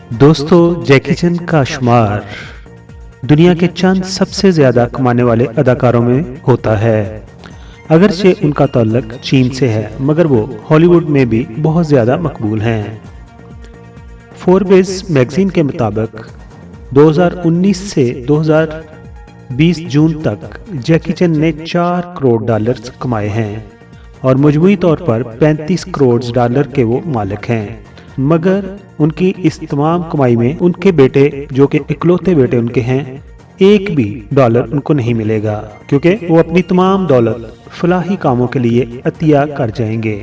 दोस्तों, जैकी चैन का शुमार दुनिया के चंद सबसे ज्यादा कमाने वाले अदाकारों में होता है। अगरचे उनका ताल्लुक चीन से है, मगर वो हॉलीवुड में भी बहुत ज्यादा मकबूल हैं। फोर्ब्स मैगजीन के मुताबिक 2019 से 2020 जून तक जैकी चैन ने $4 करोड़ कमाए हैं और मजमूई तौर पर $35 करोड़ के वो मालिक हैं। मगर उनकी इस तमाम कमाई में उनके बेटे, जो कि इकलौते बेटे उनके हैं, एक भी डॉलर उनको नहीं मिलेगा, क्योंकि वो अपनी तमाम दौलत फलाही कामों के लिए अतिया कर जाएंगे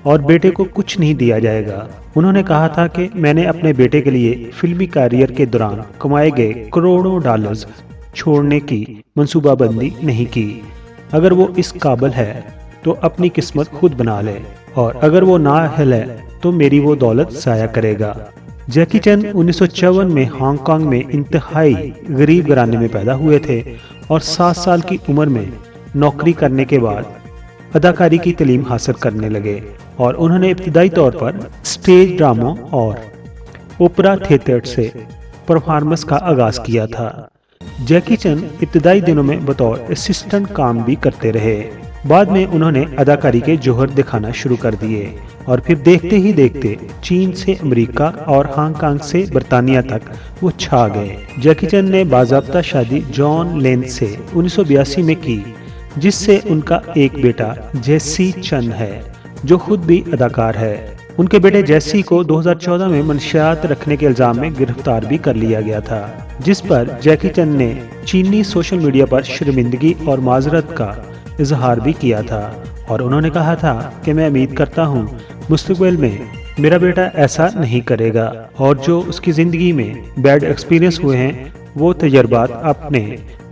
और बेटे को कुछ नहीं दिया जाएगा। उन्होंने कहा था कि मैंने अपने बेटे के लिए फिल्मी कैरियर के दौरान कमाए गए करोड़ों डॉलर्स छोड़ने की मंसूबाबंदी नहीं की। अगर वो इस काबिल है तो अपनी किस्मत खुद बना ले, और अगर वो ना है तो मेरी वो दौलत जाया करेगा। जैकी चैन 1954 में हांगकांग में इंतहाई गरीब घराने में पैदा हुए थे और 7 साल की उम्र में नौकरी करने के बाद अदाकारी की तालीम हासिल करने लगे और उन्होंने इब्तिदाई तौर पर स्टेज ड्रामों और ओपेरा थिएटर से परफॉर्मेंस का आगाज किया था। जैकी चैन इब्तिदाई दिनों में बतौर असिस्टेंट काम भी करते रहे। बाद में उन्होंने अदाकारी के जौहर दिखाना शुरू कर दिए और फिर देखते ही देखते चीन से अमेरिका और हांगकांग से बर्तानिया तक वो छा गए। जैकी चैन ने बाज़ाब्ता शादी जॉन लेन से 1982 में की, जिससे उनका एक बेटा जेसी चैन है, जो खुद भी अदाकार है। उनके बेटे जेसी को 2014 में मंशियात रखने के इल्जाम में गिरफ्तार भी कर लिया गया था, जिस पर जैकी चैन ने चीनी सोशल मीडिया पर शर्मिंदगी और माजरत का इजहार भी किया था और उन्होंने कहा था कि मैं उम्मीद करता हूँ मुस्तकबिल में मेरा बेटा ऐसा नहीं करेगा और जो उसकी ज़िंदगी में बैड एक्सपीरियंस हुए हैं वो तजर्बात अपने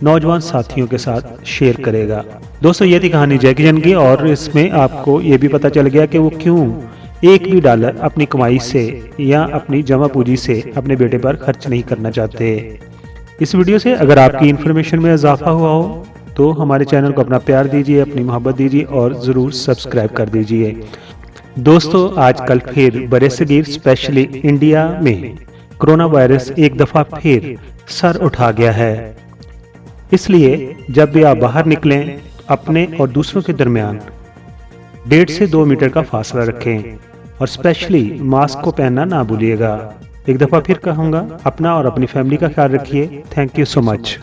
नौजवान साथियों के साथ शेयर करेगा। दोस्तों, ये थी कहानी जैकी चैन की और इसमें आपको ये भी पता चल गया कि वो क्यों एक भी डॉलर अपनी कमाई से या अपनी जमा पूंजी से अपने बेटे पर खर्च नहीं करना चाहते। इस वीडियो से अगर आपकी इन्फॉर्मेशन में इजाफा हुआ हो तो हमारे चैनल को अपना प्यार दीजिए, अपनी मोहब्बत दीजिए और ज़रूर सब्सक्राइब कर दीजिए। दोस्तों, आजकल फिर बरसगीर स्पेशली इंडिया में कोरोना वायरस एक दफ़ा फिर सर उठा गया है। इसलिए जब भी आप बाहर निकलें, अपने और दूसरों के दरमियान 1.5 से 2 मीटर का फासला रखें और स्पेशली मास्क को पहनना ना भूलिएगा। एक दफ़ा फिर कहूँगा, अपना और अपनी फैमिली का ख्याल रखिए। Thank you so much.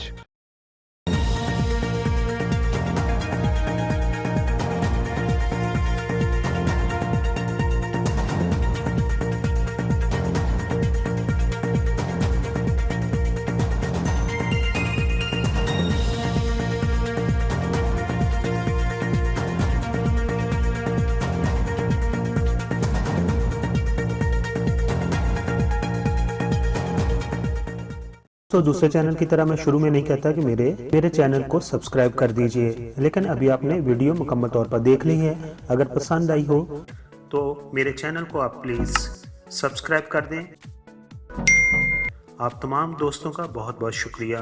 तो दूसरे चैनल की तरह मैं शुरू में नहीं कहता कि मेरे चैनल को सब्सक्राइब कर दीजिए, लेकिन अभी आपने वीडियो मुकम्मल तौर पर देख ली है। अगर पसंद आई हो तो मेरे चैनल को आप प्लीज़ सब्सक्राइब कर दें। आप तमाम दोस्तों का बहुत बहुत शुक्रिया।